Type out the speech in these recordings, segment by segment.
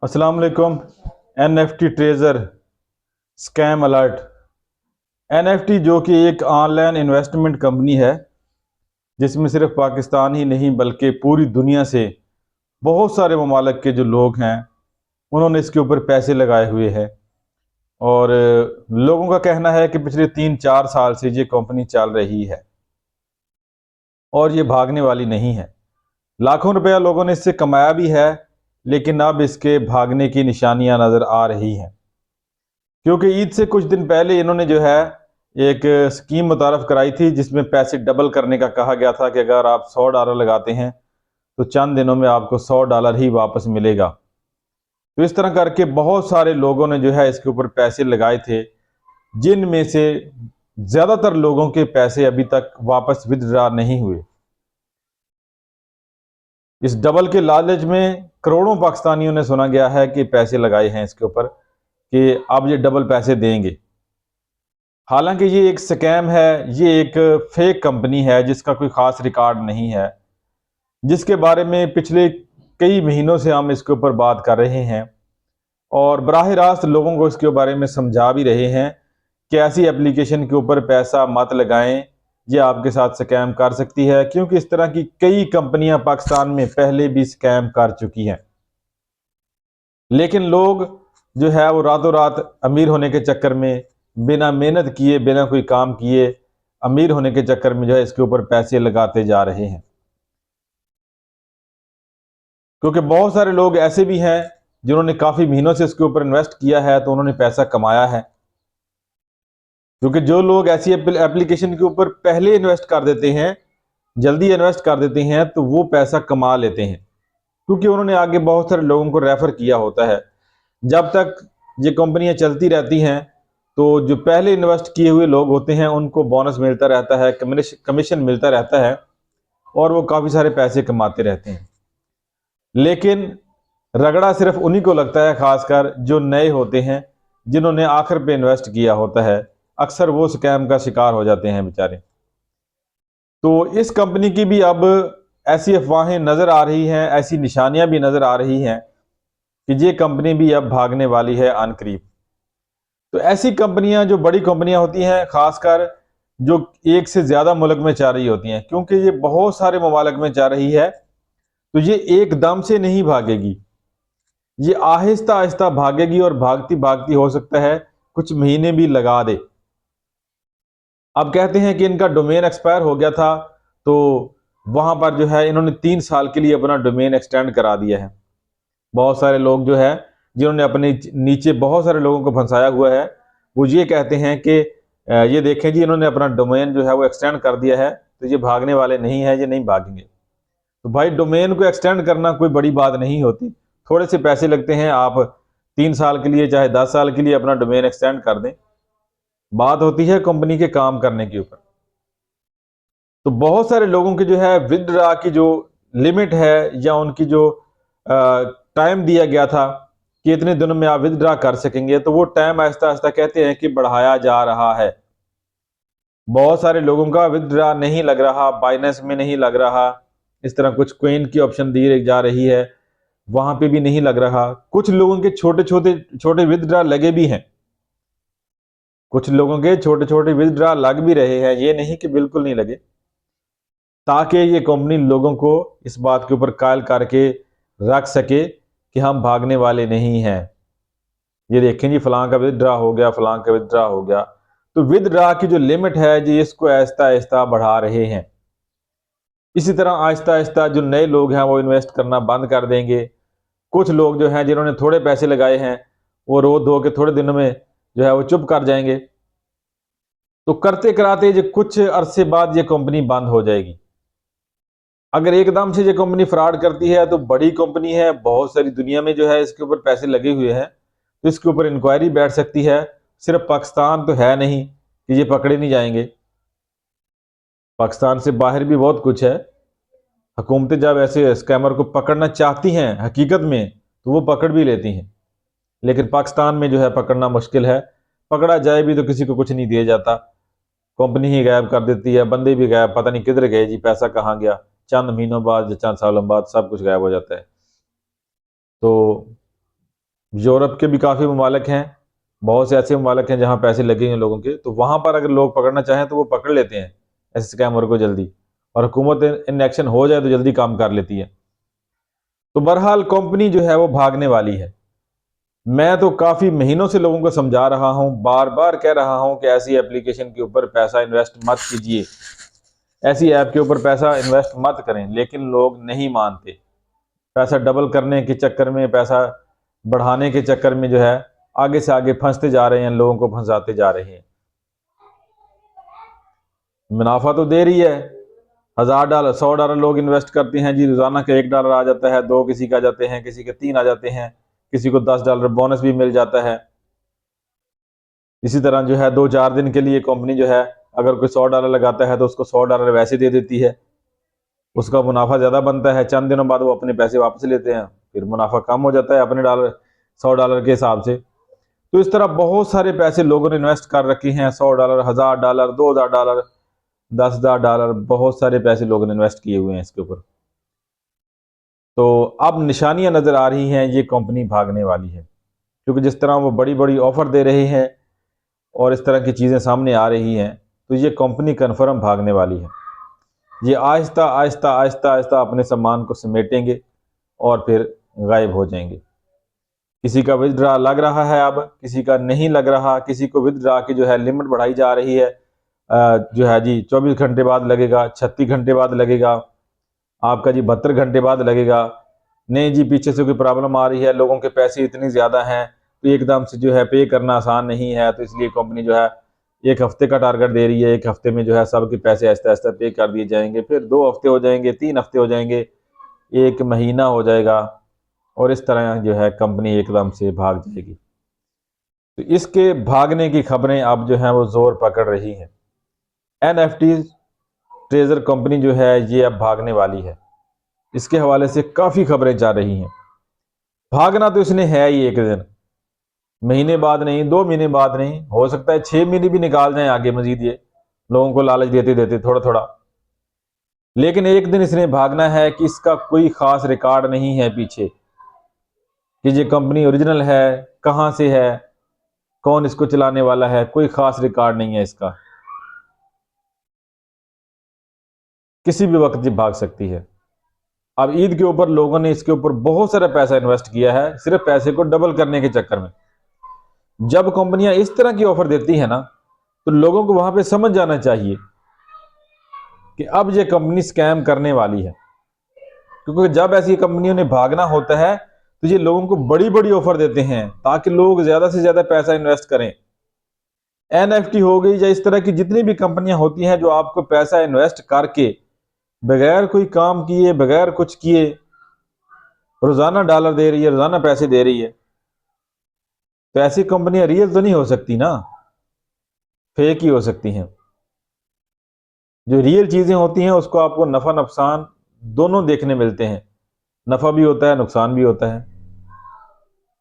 अस्सलाम वालेकुम। NFT treasure scam alert. NFT जो कि एक ऑनलाइन इन्वेस्टमेंट कंपनी है जिसमें सिर्फ पाकिस्तान ही नहीं बल्कि पूरी दुनिया से बहुत सारे ममालिक के जो लोग हैं उन्होंने इसके ऊपर पैसे लगाए हुए हैं। और लोगों का कहना है कि पिछले 3-4 साल से ये कंपनी चल रही है और ये भागने वाली नहीं है। लाखों रुपया लोगों ने इससे कमाया भी है, लेकिन अब इसके भागने की निशानियां नज़र आ रही हैं। क्योंकि ईद से कुछ दिन पहले इन्होंने जो है एक स्कीम मुतारफ़ कराई थी जिसमें पैसे डबल करने का कहा गया था कि अगर आप $100 लगाते हैं तो चंद दिनों में आपको $100 ही वापस मिलेगा। तो इस तरह करके बहुत सारे लोगों ने जो है इसके ऊपर पैसे लगाए थे, जिनमें से ज़्यादातर लोगों के पैसे अभी तक वापस विदड्रॉ नहीं हुए। इस डबल के लालच में करोड़ों पाकिस्तानियों ने सुना गया है कि पैसे लगाए हैं इसके ऊपर कि अब ये डबल पैसे देंगे। हालांकि ये एक स्कैम है, ये एक फेक कंपनी है जिसका कोई ख़ास रिकॉर्ड नहीं है, जिसके बारे में पिछले कई महीनों से हम इसके ऊपर बात कर रहे हैं और बराह रास्त लोगों को इसके बारे में समझा भी रहे हैं कि ऐसी एप्लीकेशन के ऊपर पैसा मत लगाएं, ये आपके साथ स्कैम कर सकती है। क्योंकि इस तरह की कई कंपनियां पाकिस्तान में पहले भी स्कैम कर चुकी हैं, लेकिन लोग जो है वो रातों रात अमीर होने के चक्कर में, बिना मेहनत किए, बिना कोई काम किए, अमीर होने के चक्कर में जो है इसके ऊपर पैसे लगाते जा रहे हैं। क्योंकि बहुत सारे लोग ऐसे भी हैं जिन्होंने काफ़ी महीनों से इसके ऊपर इन्वेस्ट किया है तो उन्होंने पैसा कमाया है। क्योंकि जो लोग ऐसी एप्लीकेशन के ऊपर पहले इन्वेस्ट कर देते हैं, जल्दी इन्वेस्ट कर देते हैं, तो वो पैसा कमा लेते हैं क्योंकि उन्होंने आगे बहुत सारे लोगों को रेफर किया होता है। जब तक ये कंपनियां चलती रहती हैं तो जो पहले इन्वेस्ट किए हुए लोग होते हैं उनको बोनस मिलता रहता है, कमीशन मिलता रहता है और वो काफ़ी सारे पैसे कमाते रहते हैं। लेकिन रगड़ा सिर्फ उन्हीं को लगता है, खासकर जो नए होते हैं, जिन्होंने आखिर पे इन्वेस्ट किया होता है। अक्सर वो स्कैम का शिकार हो जाते हैं बेचारे। तो इस कंपनी की भी अब ऐसी अफवाहें नज़र आ रही हैं, ऐसी निशानियां भी नज़र आ रही हैं कि ये कंपनी भी अब भागने वाली है अनकरीब। तो ऐसी कंपनियां, जो बड़ी कंपनियां होती हैं, खासकर जो एक से ज़्यादा मुल्क में चल रही होती हैं, क्योंकि ये बहुत सारे ममालिक में चल रही है, तो ये एकदम से नहीं भागेगी, ये आहिस्ता आहिस्ता भागेगी और भागती भागती हो सकता है कुछ महीने भी लगा दे। अब कहते हैं कि इनका डोमेन एक्सपायर हो गया था, तो वहां पर जो है इन्होंने 3 साल के लिए अपना डोमेन एक्सटेंड करा दिया है। बहुत सारे लोग जो है जिन्होंने अपने नीचे बहुत सारे लोगों को फंसाया हुआ है, वो ये कहते हैं कि ये देखें जी, इन्होंने अपना डोमेन जो है वो एक्सटेंड कर दिया है, तो ये भागने वाले नहीं है, ये नहीं भागेंगे। तो भाई, डोमेन को एक्सटेंड करना कोई बड़ी बात नहीं होती, थोड़े से पैसे लगते हैं। आप 3 साल के लिए चाहे 10 साल के लिए अपना डोमेन एक्सटेंड कर दें। बात होती है कंपनी के काम करने के ऊपर। तो बहुत सारे लोगों की जो है विदड्रॉ की जो लिमिट है या उनकी जो टाइम दिया गया था कि इतने दिनों में आप विदड्रॉ कर सकेंगे, तो वो टाइम आहिस्ता आहिस्ता कहते हैं कि बढ़ाया जा रहा है। बहुत सारे लोगों का विदड्रॉ नहीं लग रहा, बाइनेंस में नहीं लग रहा, इस तरह कुछ कोइन की ऑप्शन दी जा रही है, वहां पे भी नहीं लग रहा। कुछ लोगों के छोटे छोटे छोटे विदड्रॉ लगे भी हैं, कुछ लोगों के छोटे छोटे विदड्रॉ लग भी रहे हैं, ये नहीं कि बिल्कुल नहीं लगे, ताकि ये कंपनी लोगों को इस बात के ऊपर कायल करके रख सके कि हम भागने वाले नहीं हैं। ये देखें जी, फलां का विदड्रॉ हो गया, फलां का विदड्रॉ हो गया। तो विदड्रॉ की जो लिमिट है जी, इसको आहिस्ता आहिस्ता बढ़ा रहे हैं। इसी तरह आहिस्ता आहिस्ता जो नए लोग हैं वो इन्वेस्ट करना बंद कर देंगे। कुछ लोग जो हैं जिन्होंने थोड़े पैसे लगाए हैं, वो रो धो के थोड़े दिनों में जो है वो चुप कर जाएंगे। तो करते कराते जो कुछ अरसे बाद ये कंपनी बंद हो जाएगी। अगर एकदम से ये कंपनी फ्रॉड करती है तो बड़ी कंपनी है, बहुत सारी दुनिया में जो है इसके ऊपर पैसे लगे हुए हैं, तो इसके ऊपर इंक्वायरी बैठ सकती है। सिर्फ पाकिस्तान तो है नहीं कि ये पकड़े नहीं जाएंगे, पाकिस्तान से बाहर भी बहुत कुछ है। हुकूमतें जब ऐसे स्कैमर को पकड़ना चाहती हैं हकीकत में, तो वो पकड़ भी लेती हैं, लेकिन पाकिस्तान में जो है पकड़ना मुश्किल है। पकड़ा जाए भी तो किसी को कुछ नहीं दिया जाता, कंपनी ही गायब कर देती है, बंदे भी गायब, पता नहीं किधर गए जी, पैसा कहाँ गया, चंद महीनों बाद या चंद सालों बाद सब कुछ गायब हो जाता है। तो यूरोप के भी काफ़ी ममालिक हैं, बहुत से ऐसे ममालिक हैं जहाँ पैसे लगे हैं लोगों के, तो वहाँ पर अगर लोग पकड़ना चाहें तो वो पकड़ लेते हैं ऐसे स्कैमर को जल्दी, और हुकूमत इन एक्शन हो जाए तो जल्दी काम कर लेती है। तो बहरहाल कंपनी जो है वो भागने वाली है। मैं तो काफ़ी महीनों से लोगों को समझा रहा हूँ, बार बार कह रहा हूँ कि ऐसी एप्लीकेशन के ऊपर पैसा इन्वेस्ट मत कीजिए, ऐसी ऐप के ऊपर पैसा इन्वेस्ट मत करें, लेकिन लोग नहीं मानते। पैसा डबल करने के चक्कर में, पैसा बढ़ाने के चक्कर में जो है आगे से आगे फंसते जा रहे हैं, लोगों को फंसाते जा रहे हैं। मुनाफा तो दे रही है, $1000 $100 लोग इन्वेस्ट करते हैं जी, रोजाना का $1 आ जाता है, 2 किसी का आ जाते हैं, किसी के 3 आ जाते हैं, किसी को $10 बोनस भी मिल जाता है। इसी तरह जो है 2-4 दिन के लिए कंपनी जो है अगर कोई $100 लगाता है तो उसको $100 वैसे दे देती है, उसका मुनाफा ज़्यादा बनता है। चंद दिनों बाद वो अपने पैसे वापस लेते हैं, फिर मुनाफा कम हो जाता है अपने $100 के हिसाब से। तो इस तरह बहुत सारे पैसे लोगों ने इन्वेस्ट कर रखे हैं, $100, $1000, $2000, $10,000, बहुत सारे पैसे लोगों ने इन्वेस्ट किए हुए हैं इसके ऊपर। तो अब निशानियां नज़र आ रही हैं ये कंपनी भागने वाली है, क्योंकि जिस तरह वो बड़ी बड़ी ऑफ़र दे रहे हैं और इस तरह की चीज़ें सामने आ रही हैं, तो ये कंपनी कन्फर्म भागने वाली है। ये आहिस्ता आहिस्ता आहिस्ता आहिस्ता अपने सामान को समेटेंगे और फिर गायब हो जाएंगे। किसी का विथड्रा लग रहा है, अब किसी का नहीं लग रहा, किसी को विथड्रा की जो है लिमिट बढ़ाई जा रही है, जो है जी 24 घंटे बाद लगेगा, 36 घंटे बाद लगेगा, आपका जी 72 घंटे बाद लगेगा। नहीं जी, पीछे से कोई प्रॉब्लम आ रही है, लोगों के पैसे इतने ज़्यादा हैं तो एकदम से जो है पे करना आसान नहीं है, तो इसलिए कंपनी जो है 1 हफ्ते का टारगेट दे रही है। 1 हफ्ते में जो है सबके पैसे आहिस्ता आहिस्ता पे कर दिए जाएंगे, फिर 2 हफ्ते हो जाएंगे, 3 हफ्ते हो जाएंगे, 1 महीना हो जाएगा, और इस तरह जो है कंपनी एकदम से भाग जाएगी। तो इसके भागने की खबरें अब जो हैं वो जोर पकड़ रही हैं। एनएफटी ट्रेजर कंपनी जो है ये अब भागने वाली है, इसके हवाले से काफ़ी खबरें जा रही हैं। भागना तो इसने है ही, एक दिन, महीने बाद नहीं, 2 महीने बाद नहीं, हो सकता है 6 महीने भी निकाल जाएं आगे मजीद, ये लोगों को लालच देते देते थोड़ा थोड़ा, लेकिन एक दिन इसने भागना है कि इसका कोई खास रिकॉर्ड नहीं है पीछे कि ये कंपनी ओरिजिनल है, कहाँ से है, कौन इसको चलाने वाला है, कोई खास रिकॉर्ड नहीं है इसका, किसी भी वक्त ये भाग सकती है। अब ईद के ऊपर लोगों ने इसके ऊपर बहुत सारा पैसा इन्वेस्ट किया है, सिर्फ पैसे को डबल करने के चक्कर में। जब कंपनियां इस तरह की ऑफर देती है ना, तो लोगों को वहां पे समझ जाना चाहिए कि अब ये कंपनी स्कैम करने वाली है, क्योंकि जब ऐसी कंपनियों ने भागना होता है तो ये लोगों को बड़ी बड़ी ऑफर देते हैं ताकि लोग ज्यादा से ज्यादा पैसा इन्वेस्ट करें। एनएफटी हो गई या इस तरह की जितनी भी कंपनियां होती हैं जो आपको पैसा इन्वेस्ट करके बगैर कोई काम किए, बगैर कुछ किए, रोजाना डॉलर दे रही है, रोजाना पैसे दे रही है, तो ऐसी कंपनियां रियल तो नहीं हो सकती ना, फेक ही हो सकती हैं। जो रियल चीजें होती हैं उसको आपको नफा नुकसान दोनों देखने मिलते हैं, नफा भी होता है, नुकसान भी होता है।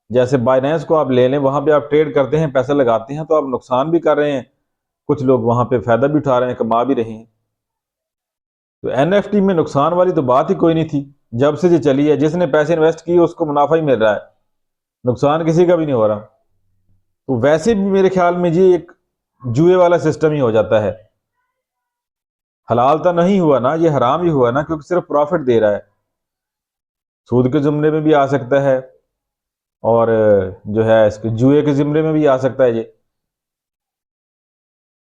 जैसे बाइनेंस को आप ले लें, वहां पे आप ट्रेड करते हैं, पैसा लगाते हैं, तो आप नुकसान भी कर रहे हैं, कुछ लोग वहां पे फायदा भी उठा रहे हैं, कमा भी रहे हैं। तो एनएफटी में नुकसान वाली तो बात ही कोई नहीं थी, जब से ये चली है जिसने पैसे इन्वेस्ट किए उसको मुनाफा ही मिल रहा है, नुकसान किसी का भी नहीं हो रहा। तो वैसे भी मेरे ख्याल में ये एक जुए वाला सिस्टम ही हो जाता है, हलाल तो नहीं हुआ ना, ये हराम ही हुआ ना, क्योंकि सिर्फ प्रॉफिट दे रहा है। सूद के जुमरे में भी आ सकता है और जो है इसके जुए के जिम्रे में भी आ सकता है। ये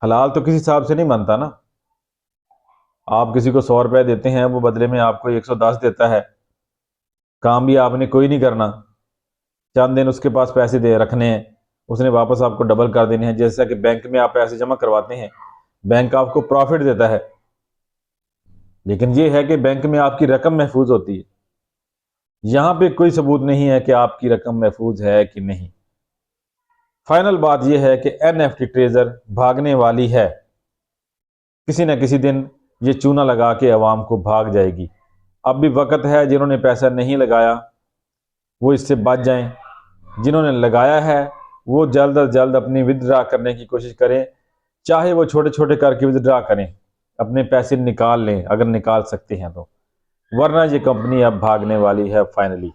हलाल तो किसी हिसाब से नहीं बनता ना। आप किसी को ₹100 देते हैं, वो बदले में आपको 110 देता है, काम भी आपने कोई नहीं करना, चंद दिन उसके पास पैसे दे रखने हैं, उसने वापस आपको डबल कर देने हैं। जैसा कि बैंक में आप पैसे जमा करवाते हैं, बैंक आपको प्रॉफिट देता है, लेकिन ये है कि बैंक में आपकी रकम महफूज होती है। यहां पे कोई सबूत नहीं है कि आपकी रकम महफूज है कि नहीं। फाइनल बात यह है कि एनएफटी ट्रेजर भागने वाली है, किसी न किसी दिन ये चूना लगा के अवाम को भाग जाएगी। अब भी वक्त है, जिन्होंने पैसा नहीं लगाया वो इससे बच जाएं, जिन्होंने लगाया है वो जल्द अज जल्द अपनी विदड्रा करने की कोशिश करें, चाहे वो छोटे छोटे करके विदड्रा करें, अपने पैसे निकाल लें अगर निकाल सकते हैं तो, वरना ये कंपनी अब भागने वाली है फाइनली।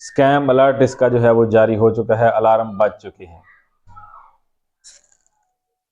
स्कैम अलर्ट इसका जो है वो जारी हो चुका है, अलार्म बज चुके हैं।